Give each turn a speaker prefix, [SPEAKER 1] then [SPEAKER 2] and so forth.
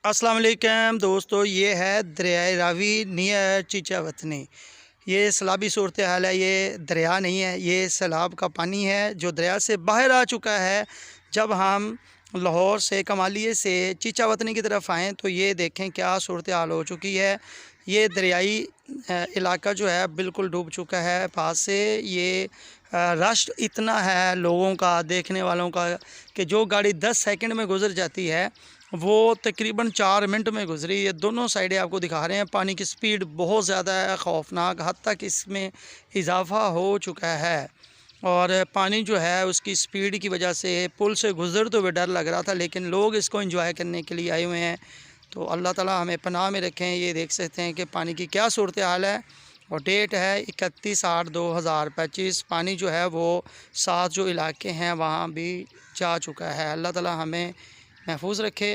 [SPEAKER 1] अस्सलाम वालेकुम दोस्तों, ये है दरियाए रावी नियर चीचावतनी। ये सैलाबी सूरत हाल है। ये दरिया नहीं है, ये सैलाब का पानी है जो दरिया से बाहर आ चुका है। जब हम लाहौर से कमालिए से चीचावतनी की तरफ आएँ तो ये देखें क्या सूरत हाल हो चुकी है। ये दरियाई इलाका जो है बिल्कुल डूब चुका है। पास से ये रश इतना है लोगों का, देखने वालों का, कि जो गाड़ी 10 सेकंड में गुजर जाती है वो तकरीबन 4 मिनट में गुजरी। ये दोनों साइडें आपको दिखा रहे हैं। पानी की स्पीड बहुत ज़्यादा है, ख़ौफनाक हद तक इसमें इजाफ़ा हो चुका है। और पानी जो है उसकी स्पीड की वजह से पुल से गुजरते हुए डर लग रहा था, लेकिन लोग इसको एंजॉय करने के लिए आए हुए हैं। तो अल्लाह ताला हमें पनाह में रखें। ये देख सकते हैं कि पानी की क्या सूरत हाल है। और डेट है 31/8/2025। पानी जो है वो 7 जो इलाके हैं वहाँ भी जा चुका है। अल्लाह ताला हमें महफूज रखे।